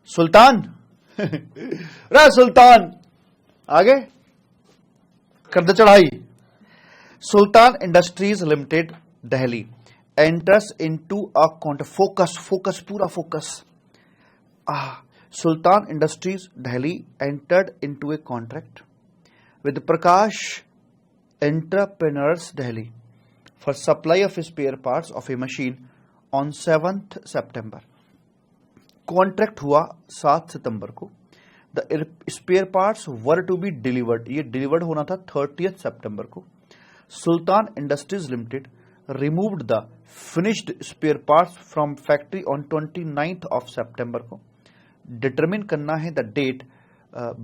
सुल्तान रे सुल्तान आगे कर दे चढ़ाई। Sultan industries limited Delhi enters into a contract, focus पूरा focus. Sultan Industries Delhi entered into a contract with Prakash Entrepreneurs Delhi for supply of spare parts of a machine on 7th September. Contract हुआ 7 सितंबर को। The spare parts were to be delivered, ये delivered होना था 30th सितंबर को। Sultan industries limited removed the finished spare parts from factory on 29th of सितंबर को। डिटरमिन करना है the date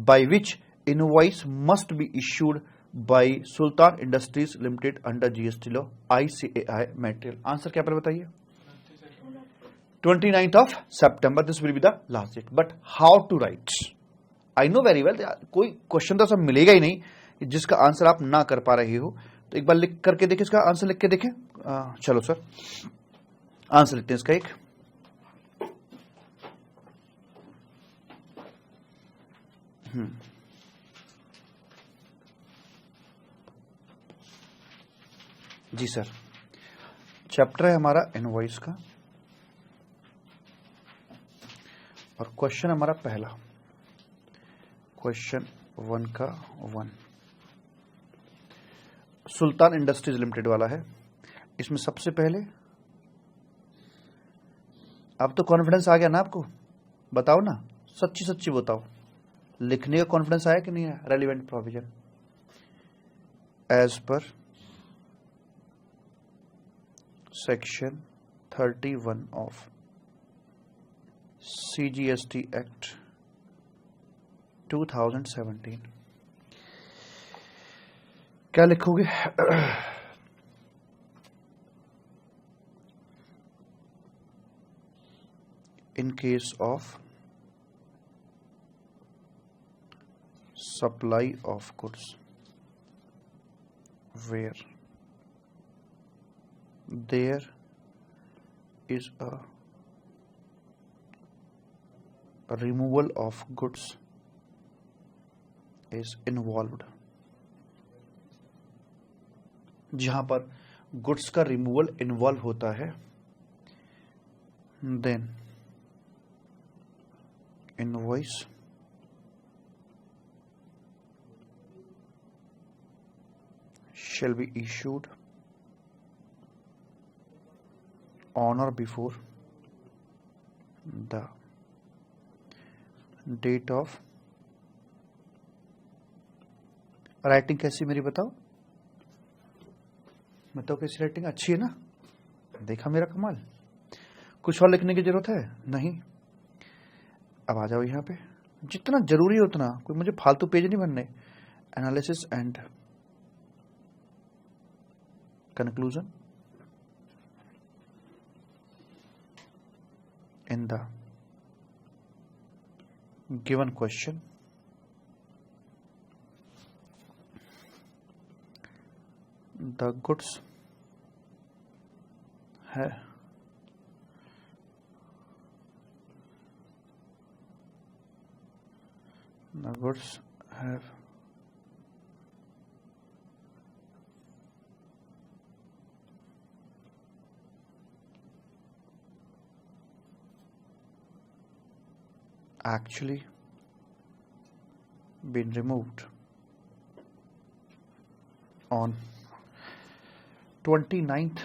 by which invoice must be issued by Sultan industries limited under GST law ICAI material. Answer क्या पहले बताइए? 29th of September, this will be the last date. But how to write? I know very well, कोई question तो सब मिलेगा ही नहीं जिसका answer आप ना कर पा रहे हो। तो एक बार लिख करके देखें, इसका आंसर लिख के देखें। चलो सर आंसर लिखते हैं इसका एक। जी सर, चैप्टर है हमारा इनवॉइस का और क्वेश्चन हमारा पहला, क्वेश्चन 1 का 1 सुल्तान इंडस्ट्रीज लिमिटेड वाला है। इसमें सबसे पहले, अब तो कॉन्फिडेंस आ गया ना आपको? बताओ ना, सच्ची सच्ची बताओ, लिखने का कॉन्फिडेंस आया कि नहीं आया? Relevant provision as per section 31 of CGST Act 2017 क्या लिखोगे? In case of supply of goods where there is a removal of goods is involved, जहां पर गुड्स का रिमूवल इन्वॉल्व होता है, then invoice shall be issued on or before the date of. Writing कैसी मेरी बताओ? बताओ कैसी राइटिंग? अच्छी है ना? देखा मेरा कमाल? कुछ और लिखने की जरूरत है? नहीं। अब आ जाओ यहां पे, जितना जरूरी है उतना, कोई मुझे फालतू पेज नहीं बनने। Analysis and conclusion in the given question, the goods have actually been removed on 29th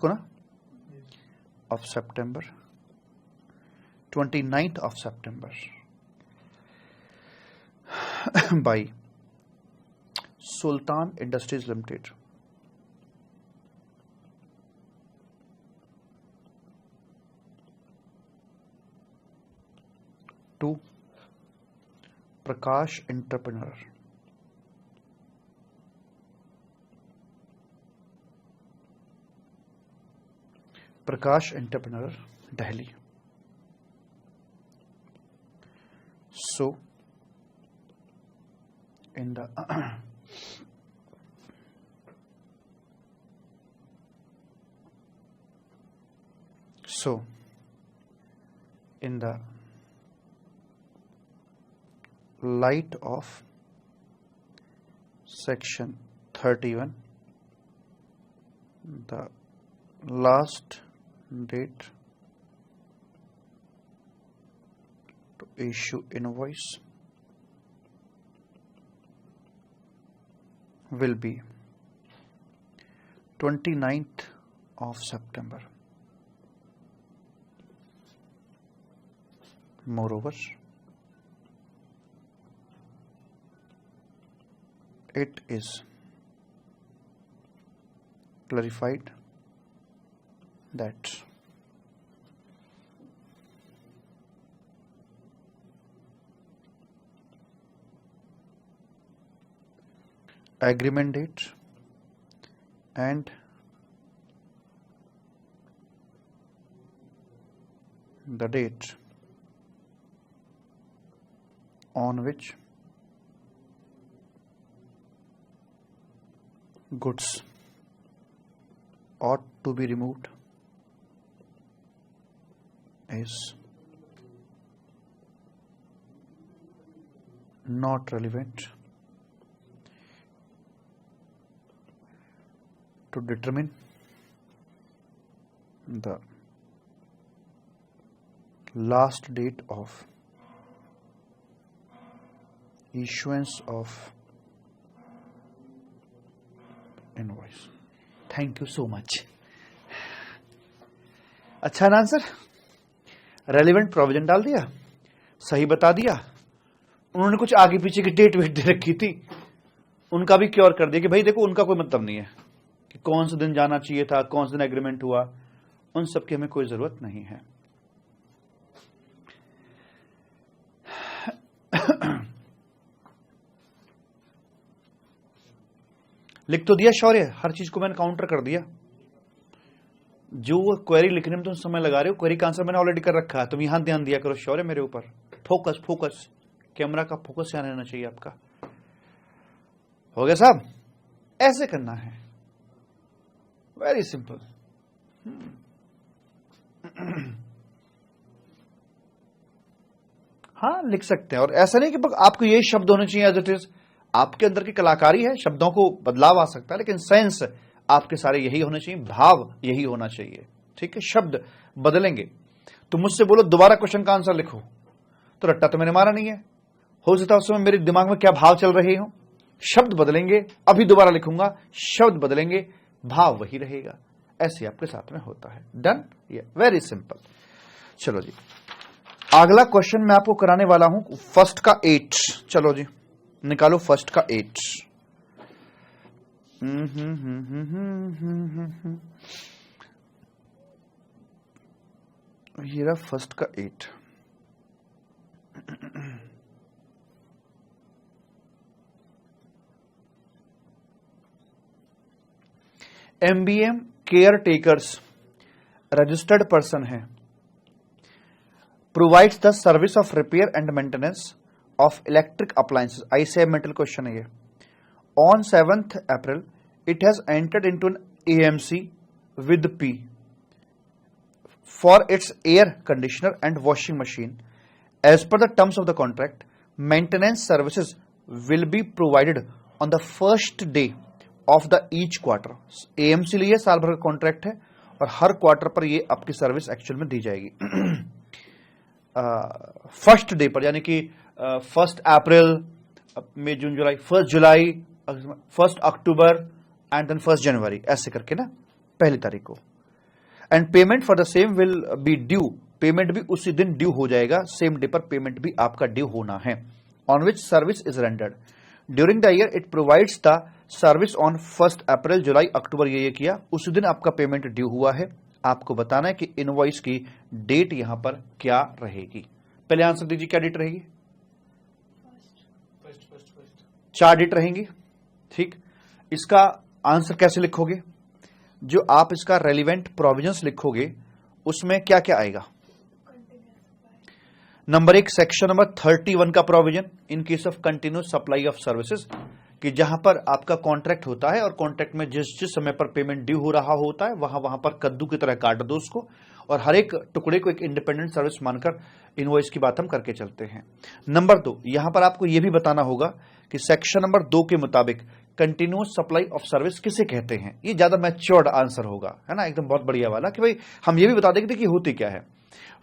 को ना of September, 29th of September by Sultan Industries Limited to Prakash Entrepreneur Delhi. So in the So in the light of section 31, the last date to issue invoice will be 29th of September. Moreover, it is clarified that agreement date and the date on which goods ought to be removed is not relevant to determine the last date of issuance of invoice. Thank you so much. अच्छा ना answer, relevant provision डाल दिया, सही बता दिया, उन्होंने कुछ आगे पीछे की डेट वेट दे रखी थी, उनका भी क्योर कर दिया कि भाई देखो उनका कोई मतलब नहीं है कि कौन से दिन जाना चाहिए था, कौन से दिन एग्रीमेंट हुआ, उन सब की हमें कोई जरूरत नहीं है। लिख तो दिया शौर्य, हर चीज को मैंने काउंटर कर दिया। जो क्वेरी लिखने में तुम समय लगा रहे हो, क्वेरी का आंसर मैंने ऑलरेडी कर रखा है, तुम यहां ध्यान दिया करो शौर्य मेरे ऊपर। फोकस फोकस, कैमरा का फोकस यहां रहना चाहिए आपका। हो गया साहब, ऐसे करना है, वेरी सिंपल। हाँ लिख सकते हैं, और ऐसा नहीं कि आपको ये शब्द होने चाहिए एज इट इज, आपके अंदर की कलाकारी है, शब्दों को बदलाव आ सकता है, लेकिन सेंस आपके सारे यही होने चाहिए, भाव यही होना चाहिए। ठीक है, शब्द बदलेंगे तो मुझसे बोलो दोबारा क्वेश्चन का आंसर लिखो, तो रट्टा तो मैंने मारा नहीं है, हो सकता है उस समय मेरे दिमाग में क्या भाव चल रहे हो। शब्द बदलेंगे, अभी दोबारा लिखूंगा, शब्द बदलेंगे, भाव वही रहेगा। ऐसे आपके साथ में होता है। डन, ये वेरी सिंपल। चलो जी, अगला क्वेश्चन मैं आपको कराने वाला हूं फर्स्ट का 8। चलो जी निकालो फर्स्ट का 8। ये रहा फर्स्ट का 8। MBM caretakers registered person है, provides the service of repair and maintenance of electric appliances. ICMETL question है ये। On 7th April it has entered into an AMC with P for its air conditioner and washing machine. As per the terms of the contract, maintenance services will be provided on the first day of the each quarter. AMC लिए साल भर का contract है और हर quarter पर ये आपकी service actual में दी जाएगी। फर्स्ट डे पर, यानी कि 1 अप्रैल, मई जून जुलाई, 1 जुलाई, 1 अक्टूबर एंड देन 1 जनवरी, ऐसे करके ना, पहली तारीख को। And payment for the same will be due, payment भी उसी दिन ड्यू हो जाएगा, सेम डे पर पेमेंट भी आपका ड्यू होना है। On which service is rendered during the year, it provides the service on 1 अप्रैल, जुलाई, अक्टूबर, ये किया, उसी दिन आपका पेमेंट ड्यू हुआ है। आपको बताना है कि इनवॉइस की डेट यहां पर क्या रहेगी। पहले आंसर दीजिए, क्या डेट रहेगी? 4 डेट रहेंगी। ठीक, इसका आंसर कैसे लिखोगे? जो आप इसका रेलिवेंट प्रोविजंस लिखोगे उसमें क्या क्या आएगा? नंबर 1, सेक्शन नंबर 31 का provision in case of continuous supply of services, कि जहां पर आपका कॉन्ट्रैक्ट होता है और कॉन्ट्रैक्ट में जिस जिस समय पर पेमेंट ड्यू हो रहा होता है वहां पर कद्दू की तरह काट दो उसको, और हर एक टुकड़े को एक इंडिपेंडेंट सर्विस मानकर इनवॉइस की बात हम करके चलते हैं। नंबर 2, यहां पर आपको यह भी बताना होगा कि सेक्शन नंबर 2 के मुताबिक कंटिन्यूअस सप्लाई ऑफ सर्विस किसे कहते हैं। ये ज्यादा मैच्योर्ड आंसर होगा, है ना, एकदम बहुत बढ़िया वाला कि भाई हम ये भी बता देंगे कि होती क्या है।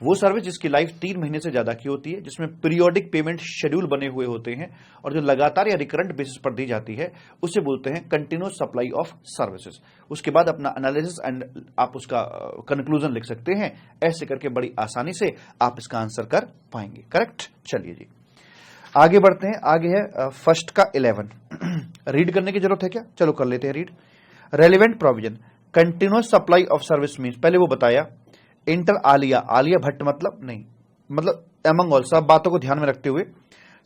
वो सर्विस जिसकी लाइफ 3 महीने से ज्यादा की होती है, जिसमें पीरियोडिक पेमेंट शेड्यूल बने हुए होते हैं और जो लगातार या रिकरेंट बेसिस पर दी जाती है, उसे बोलते हैं कंटिन्यूअस सप्लाई ऑफ सर्विसेज। उसके बाद अपना एनालिसिस एंड आप उसका कंक्लूजन लिख सकते हैं। ऐसे करके बड़ी आसानी से आप इसका आंसर कर पाएंगे। करेक्ट। चलिए जी आगे बढ़ते हैं। आगे है फर्स्ट का 11। रीड करने की जरूरत है क्या? चलो कर लेते हैं read. Relevant provision continuous supply of service means, पहले वो बताया इंटर आलिया, आलिया भट्ट मतलब नहीं, मतलब एमंग ऑल, सब बातों को ध्यान में रखते हुए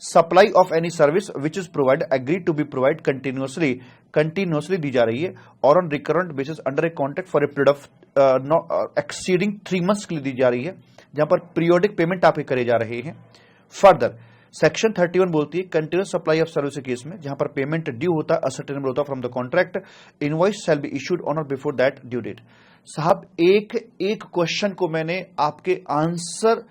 supply of any service which is provide agree to be provide continuously, continuously दी जा रही है और on recurrent basis under a contract for a period of exceeding 3 months के लिए दी जा रही है, जहां पर पीरियोडिक पेमेंट आप करे जा रहे हैं। फर्दर सेक्शन 31 बोलती है कंटिन्यूअस सप्लाई ऑफ सर्विस के केस में जहां पर पेमेंट ड्यू होता है, असर्टेनेबल होता है from the contract, invoice shall be issued on और बिफोर दैट ड्यू डेट। साहब एक एक क्वेश्चन को मैंने आपके आंसर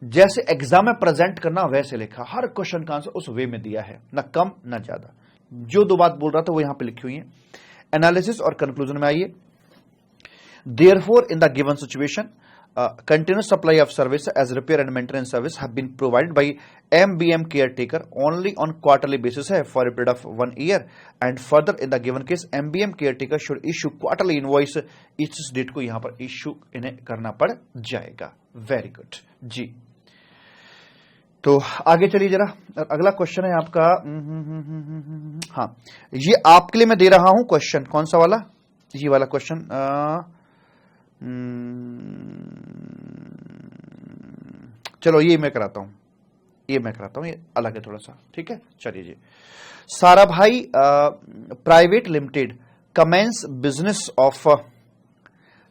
जैसे एग्जाम में प्रेजेंट करना वैसे लिखा, हर क्वेश्चन का आंसर उस वे में दिया है, ना कम ना ज्यादा। जो 2 बात बोल रहा था वो यहां पे लिखी हुई है। एनालिसिस और कंक्लूजन में आइए। Therefore in the given situation continuous supply of service as repair and maintenance service have been provided by MBM caretaker only on quarterly basis है for a period of 1 year and further in the given case MBM caretaker should issue quarterly invoice, इस date को यहां पर issue इन्हें करना पड़ जाएगा। Very good जी। तो आगे चलिए जरा, अगला क्वेश्चन है आपका। हाँ ये आपके लिए मैं दे रहा हूं क्वेश्चन, कौन सा वाला? ये वाला क्वेश्चन। चलो ये मैं कराता हूं, ये अलग है थोड़ा सा, ठीक है। चलिए जी। सारा भाई private limited commences business of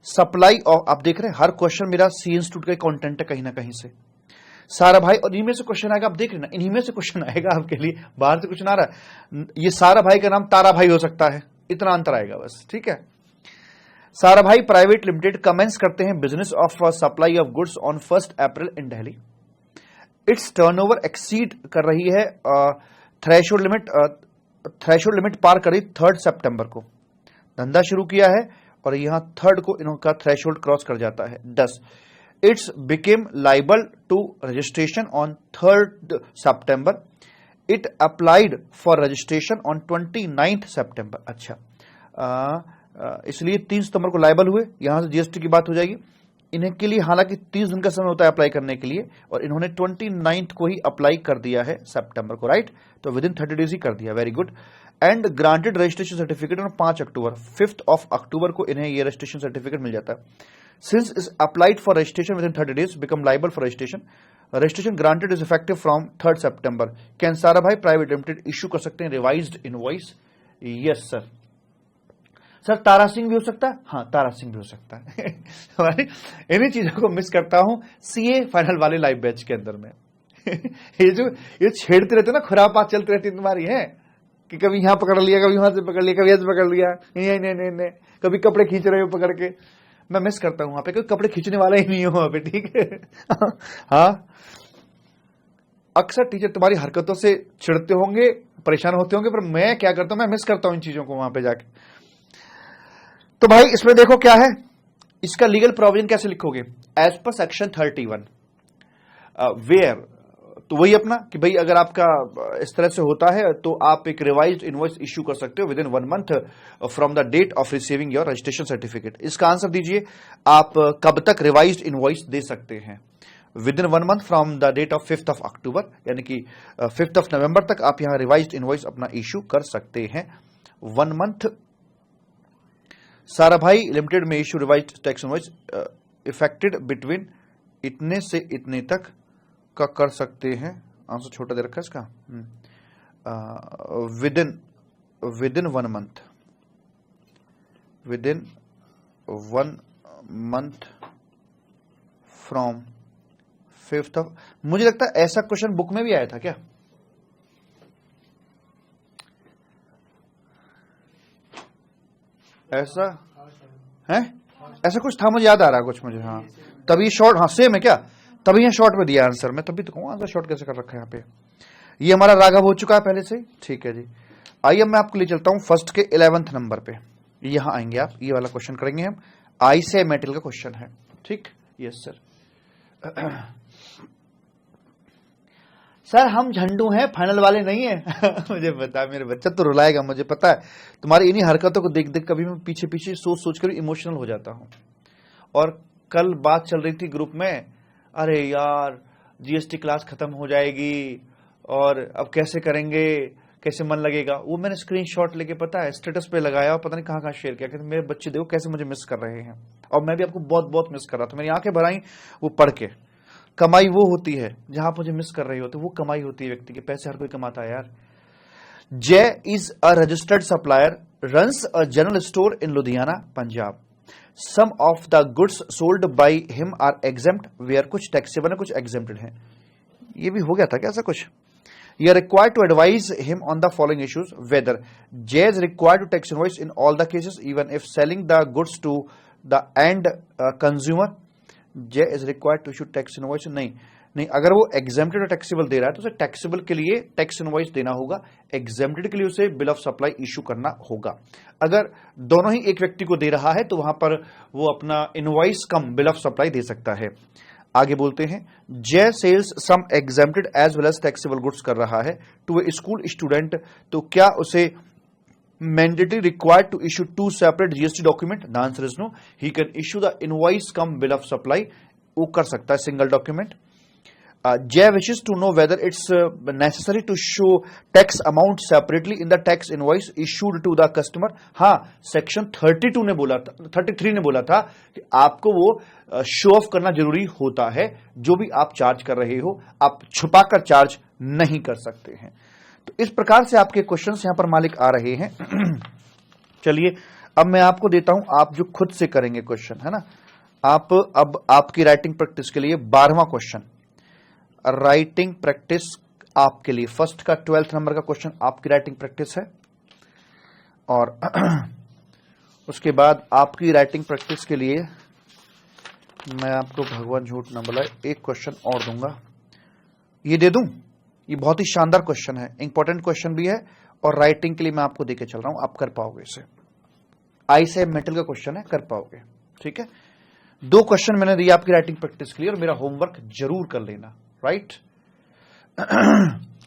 supply of, आप देख रहे हैं हर क्वेश्चन मेरा सी इंस्टीट्यूट का कंटेंट है कहीं ना कहीं से। सारा भाई, और इन्हीं में से क्वेश्चन आएगा, आप देख रहे ना, इन्हीं में से क्वेश्चन आएगा आपके लिए, बाहर से क्वेश्चन आ रहा है। ये सारा भाई का नाम तारा भाई हो सकता है, इतना अंतर आएगा बस, ठीक है। सारा भाई प्राइवेट लिमिटेड कमेंस करते हैं business of supply of goods on 1 April in Delhi. It's turnover exceed कर रही है थ्रेशोल्ड लिमिट पार करी 3 सितंबर को। धंधा शुरू किया है और यहां 3 को इनका थ्रेशोल्ड क्रॉस कर जाता है। 10 it's became liable to registration on 3 सितंबर। It applied for registration on 29 सितंबर। अच्छा, इसलिए 3 सितंबर को लाइबल हुए, यहां से जीएसटी की बात हो जाएगी। इन्हें के लिए हालांकि 30 दिन का समय होता है अप्लाई करने के लिए, और इन्होंने 29 को ही अप्लाई कर दिया है सितंबर को, राइट। तो विद इन 30 डेज ही कर दिया, very good. And granted registration certificate on 5 October, 5 अक्टूबर को इन्हें ये रजिस्ट्रेशन सर्टिफिकेट मिल जाता है। Since is applied for registration within 30 days become liable for registration granted is effective from 3 September. Can सारा भाई प्राइवेट लिमिटेड इश्यू कर सकते हैं revised invoice? Yes sir. Sir Tara Singh भी हो सकता है? हाँ तारा सिंह भी हो सकता है। इन्हीं चीजों को मिस करता हूं सीए फाइनल वाले लाइव बैच के अंदर में। ये छेड़ते रहते ना, खुरापात चलती रहती तुम्हारी है कि कभी यहां पकड़ लिया, कभी वहां से पकड़ लिया, कभी ऐसे पकड़ लिया, नहीं, कभी कपड़े खींच रहे हो पकड़ के। मैं मिस करता हूं वहां पे, क्योंकि कपड़े खींचने वाला ही नहीं हो वहां पे, ठीक है। हाँ अक्सर टीचर तुम्हारी हरकतों से चिढ़ते होंगे, परेशान होते होंगे, पर मैं क्या करता हूं, मैं मिस करता हूं इन चीजों को वहां पे जाके। तो भाई इसमें देखो क्या है, इसका लीगल प्रोविजन कैसे लिखोगे? एज पर सेक्शन 31 वेयर, तो वही अपना कि भाई अगर आपका इस तरह से होता है तो आप एक रिवाइज्ड इनवॉइस इश्यू कर सकते हो within 1 month from the date of receiving your registration certificate. इसका आंसर दीजिए, आप कब तक रिवाइज्ड इनवॉइस दे सकते हैं? Within 1 month from the date of 5 अक्टूबर, यानी कि 5 नवंबर तक आप यहां रिवाइज्ड इनवॉइस अपना इश्यू कर सकते हैं। 1 मंथ सारा भाई लिमिटेड में issue revised tax invoice affected between इतने से इतने तक का कर सकते हैं। आंसर छोटा दे रखा है इसका, with in 1 month, with in 1 month from 5 मुझे लगता है ऐसा क्वेश्चन बुक में भी आया था क्या? ऐसा है ऐसा कुछ था, मुझे याद आ रहा है कुछ मुझे। हाँ तभी शॉर्ट, हाँ सेम है क्या, तभी यहाँ शॉर्ट में दिया आंसर। मैं तभी तो कहूँ आंसर शॉर्ट कैसे कर रखा है यहाँ पे। ये हमारा राघव हो चुका है पहले से, ठीक है जी। आइए अब मैं आपको ले चलता हूँ फर्स्ट के 11th नंबर पे। यहाँ आएंगे आप, ये वाला क्वेश्चन करेंगे हम, आई से मेटल का क्वेश्चन है, ठीक। Yes sir. सर हम झंडू हैं, फाइनल वाले नहीं है। मुझे पता है, मेरे बच्चा तो रुलाएगा, मुझे पता है। तुम्हारी इन्हीं हरकतों को देख देख कभी मैं पीछे पीछे सोच सोच कर इमोशनल हो जाता हूँ। और कल बात चल रही थी ग्रुप में, अरे यार जीएसटी क्लास खत्म हो जाएगी और अब कैसे करेंगे, कैसे मन लगेगा। वो मैंने स्क्रीनशॉट लेके पता है स्टेटस पे लगाया और पता नहीं कहाँ कहाँ शेयर किया, कहते मेरे बच्चे देखो कैसे मुझे मिस कर रहे हैं। और मैं भी आपको बहुत बहुत मिस कर रहा था, मेरी आंखें भर आई वो पढ़ के। कमाई वो होती है जहां आप मुझे मिस कर रहे होते, वो कमाई होती है व्यक्ति के। पैसे हर कोई कमाता है यार। Jay is a registered supplier, runs a general store in Ludhiana, Punjab. Some of the goods sold by him are exempt where, कुछ टैक्सेबल है कुछ एग्जेम्प्टेड है। ये भी हो गया था क्या ऐसा कुछ। You are required to advise him on the following issues: whether J is required to tax invoice in all the cases, even if selling the goods to the end consumer. J is required to issue tax invoice. नहीं, अगर वो exempted और taxable दे रहा है तो उसे taxable के लिए tax invoice देना होगा, exempted के लिए उसे bill of supply issue करना होगा। अगर दोनों ही एक व्यक्ति को दे रहा है तो वहां पर वो अपना invoice come bill of supply दे सकता है। आगे बोलते हैं, Jay sells some exempted as well as taxable goods कर रहा है टू ए स्कूल स्टूडेंट, तो क्या उसे mandatory required to issue two separate GST document? The answer is no. He can issue the invoice cum bill of supply, वो कर सकता है single document. Jay wishes to know whether it's necessary to show tax amount separately in the tax invoice issued to the customer. हाँ, section 32 ने बोला था, 33 ने बोला था कि आपको वो शो ऑफ करना जरूरी होता है। जो भी आप चार्ज कर रहे हो आप छुपाकर चार्ज नहीं कर सकते हैं। तो इस प्रकार से आपके क्वेश्चंस यहां पर मालिक आ रहे हैं। चलिए अब मैं आपको देता हूं, आप जो खुद से करेंगे क्वेश्चन, है ना। आप अब आपकी राइटिंग प्रैक्टिस के लिए 12वां क्वेश्चन, राइटिंग प्रैक्टिस आपके लिए फर्स्ट का 12th नंबर का क्वेश्चन आपकी राइटिंग प्रैक्टिस है। और उसके बाद आपकी राइटिंग प्रैक्टिस के लिए मैं आपको, भगवान झूठ न बुलाए, एक क्वेश्चन और दूंगा। ये दे दूं, ये बहुत ही शानदार क्वेश्चन है, इंपॉर्टेंट क्वेश्चन भी है और राइटिंग के लिए मैं आपको देके चल रहा हूं, आप कर पाओगे इसे। आई से मेटल का क्वेश्चन है, कर पाओगे, ठीक है। 2 क्वेश्चन मैंने दिए आपकी राइटिंग प्रैक्टिस के लिए और मेरा होमवर्क जरूर कर लेना, राइट।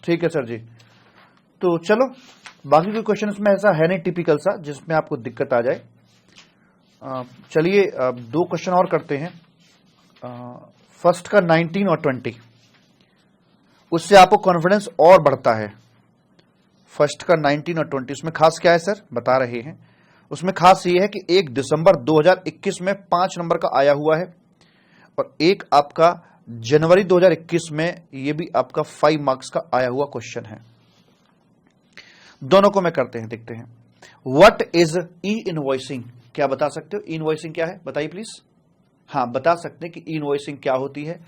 ठीक है सर जी। तो चलो बाकी कोई क्वेश्चन इसमें ऐसा है नहीं टिपिकल सा जिसमें आपको दिक्कत आ जाए। चलिए 2 क्वेश्चन और करते हैं। फर्स्ट का 19 और 20, उससे आपको कॉन्फिडेंस और बढ़ता है। फर्स्ट का 19 और 20, उसमें खास क्या है सर, बता रहे हैं। उसमें खास ये है कि 1 दिसंबर 2021 में 5 नंबर का आया हुआ है और एक आपका जनवरी 2021 में ये भी आपका 5 मार्क्स का आया हुआ क्वेश्चन है। दोनों को मैं करते हैं, देखते हैं। व्हाट इज ई इनवॉइसिंग, क्या बता सकते हो ई इनवॉइसिंग क्या है, बताइए प्लीज। हाँ बता सकते हैं कि ई इनवॉइसिंग क्या होती है,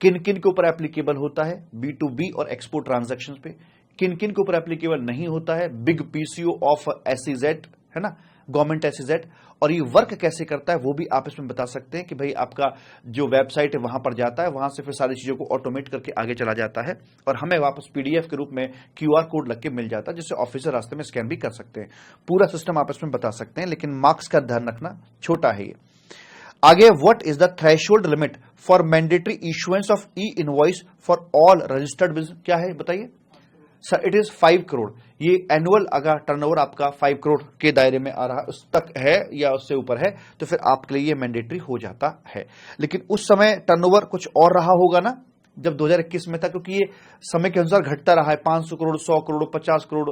किन किन के ऊपर एप्लीकेबल होता है, B2B और एक्सपोर्ट ट्रांजैक्शन पे, किन किन के ऊपर एप्लीकेबल नहीं होता है, बिग पीसीओ ऑफ एसईजेड, है ना, गवर्नमेंट एसईजेड, और ये वर्क कैसे करता है वो भी आप इसमें बता सकते हैं कि भाई आपका जो वेबसाइट है वहां पर जाता है, वहां से फिर सारी चीजों को ऑटोमेट करके आगे चला जाता है और हमें वापस पीडीएफ के रूप में क्यूआर कोड लग के मिल जाता है, जिससे ऑफिसर रास्ते में स्कैन भी कर सकते हैं। पूरा सिस्टम आप इसमें बता सकते हैं, लेकिन मार्क्स का ध्यान रखना, छोटा है ये। आगे, what is the threshold limit for mandatory issuance of E invoice for all registered business, क्या है बताइए सर। It is 5 crore. ये एनुअल अगर टर्नओवर आपका 5 करोड़ के दायरे में आ रहा है, उस तक है या उससे ऊपर है, तो फिर आपके लिए ये मैंडेटरी हो जाता है। लेकिन उस समय टर्नओवर कुछ और रहा होगा ना जब 2021 में था, क्योंकि ये समय के अनुसार घटता रहा है। 500 करोड़, 100 करोड़, 50 करोड़,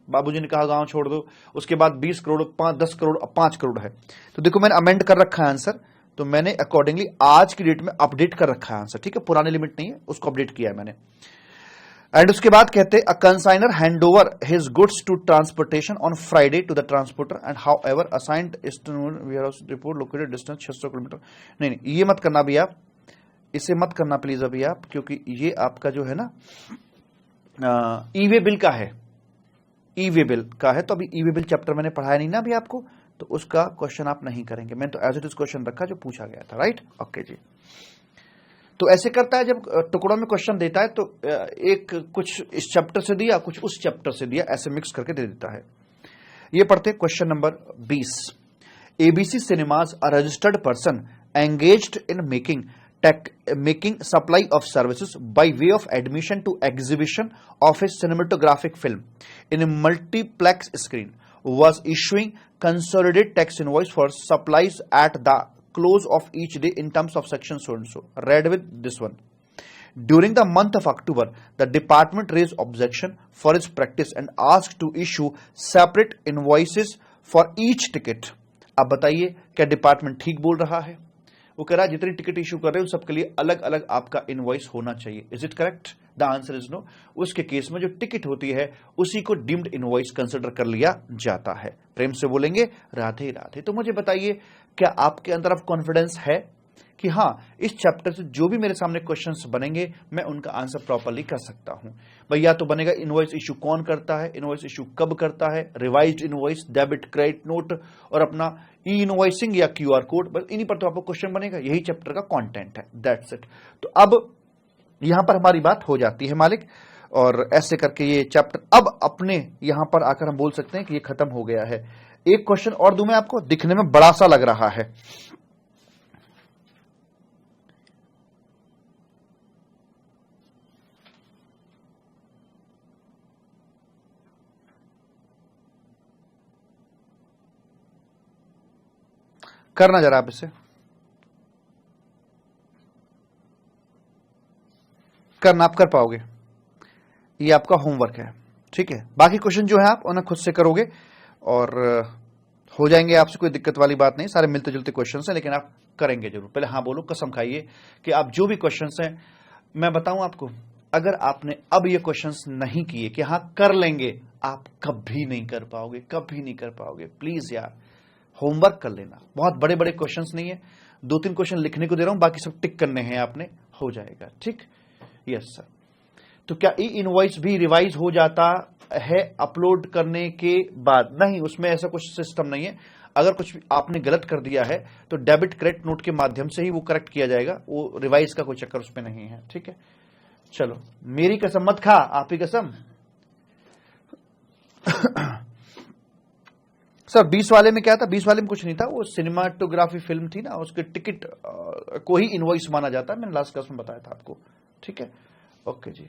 बाबूजी ने कहा गांव छोड़ दो, उसके बाद 20 करोड़, 10 करोड़, 5 करोड़ है। तो देखो मैंने अमेंड कर रखा है आंसर, तो मैंने अकॉर्डिंगली आज की डेट में अपडेट कर रखा है आंसर, ठीक है। पुरानी लिमिट नहीं है, उसको अपडेट किया है मैंने। एंड उसके बाद कहते हैं, a consignor hand over his goods to transportation on Friday to the transporter and however assigned report located distance 600 kilometre. नहीं, ये मत करना भी आप, इसे मत करना प्लीज अभी आप, क्योंकि ये आपका जो है ना ई वे बिल का है, ई वे बिल का है। तो अभी ई वे बिल चैप्टर मैंने पढ़ाया नहीं ना अभी आपको, तो उसका क्वेश्चन आप नहीं करेंगे। मैंने तो एज इट इज क्वेश्चन रखा जो पूछा गया था, राइट। ओके जी। तो ऐसे करता है, जब टुकड़ों में क्वेश्चन देता है तो एक कुछ इस चैप्टर से दिया, कुछ उस चैप्टर से दिया, ऐसे मिक्स करके दे देता है। ये पढ़ते question number 20। ABC Cinemas, a registered person engaged in making supply of services by way of admission to exhibition of a cinematographic film in a multiplex screen, was issuing consolidated tax invoice for supplies at the close of each day in terms of section so and so. Read with this one. During the month of October, the department raised objection for its practice and asked to issue separate invoices for each ticket. अब बताइए क्या department ठीक बोल रहा है? वो कह रहा है जितनी टिकट इशू कर रहे हैं उन सबके लिए अलग अलग आपका इनवॉइस होना चाहिए। Is it correct? The answer is no. उसके केस में जो टिकट होती है उसी को डीम्ड इनवॉइस कंसिडर कर लिया जाता है। प्रेम से बोलेंगे राधे राधे। तो मुझे बताइए क्या आपके अंदर अब कॉन्फिडेंस है कि हाँ, इस चैप्टर से जो भी मेरे सामने क्वेश्चंस बनेंगे मैं उनका आंसर प्रॉपर्ली कर सकता हूं। भाई या तो बनेगा इनवॉइस इशू कौन करता है, इनवॉइस इशू कब करता है, revised invoice, debit credit note और अपना ई इनवॉइसिंग या क्यूआर कोड, बस इन्हीं पर तो आपको क्वेश्चन बनेगा। यही चैप्टर का कंटेंट है, दैट्स इट। तो अब यहां पर हमारी बात हो जाती है मालिक, और ऐसे करके ये चैप्टर अब अपने यहां पर आकर हम बोल सकते हैं कि ये खत्म हो गया है। एक क्वेश्चन और दूं मैं आपको, दिखने में बड़ा सा लग रहा है। करना जरा आप इसे, करना, आप कर पाओगे, ये आपका होमवर्क है, ठीक है। बाकी क्वेश्चन जो है आप उन्हें खुद से करोगे और हो जाएंगे, आपसे कोई दिक्कत वाली बात नहीं, सारे मिलते जुलते क्वेश्चन हैं, लेकिन आप करेंगे जरूर। पहले हाँ बोलो, कसम खाइए कि आप जो भी क्वेश्चन हैं, मैं बताऊं आपको, अगर आपने अब ये क्वेश्चंस नहीं किए कि हाँ कर लेंगे, आप कभी नहीं कर पाओगे, कभी नहीं कर पाओगे। प्लीज यार होमवर्क कर लेना, बहुत बड़े बड़े क्वेश्चंस नहीं है, 2-3 क्वेश्चन लिखने को दे रहा हूं, बाकी सब टिक करने हैं आपने, हो जाएगा, ठीक। Yes sir. तो क्या ई इनवॉइस भी रिवाइज हो जाता है अपलोड करने के बाद? नहीं, उसमें ऐसा कुछ सिस्टम नहीं है। अगर कुछ आपने गलत कर दिया है तो डेबिट क्रेडिट नोट के माध्यम से ही वो करेक्ट किया जाएगा, वो रिवाइज का कोई चक्कर उसमें नहीं है, ठीक है। चलो, मेरी कसम मत खा, आप ही कसम। सर 20 वाले में क्या था? 20 वाले में कुछ नहीं था, वो सिनेमाटोग्राफी फिल्म थी ना, उसके टिकट को ही इनवॉइस माना जाता है, मैंने लास्ट क्लास में बताया था आपको, ठीक है। ओके जी।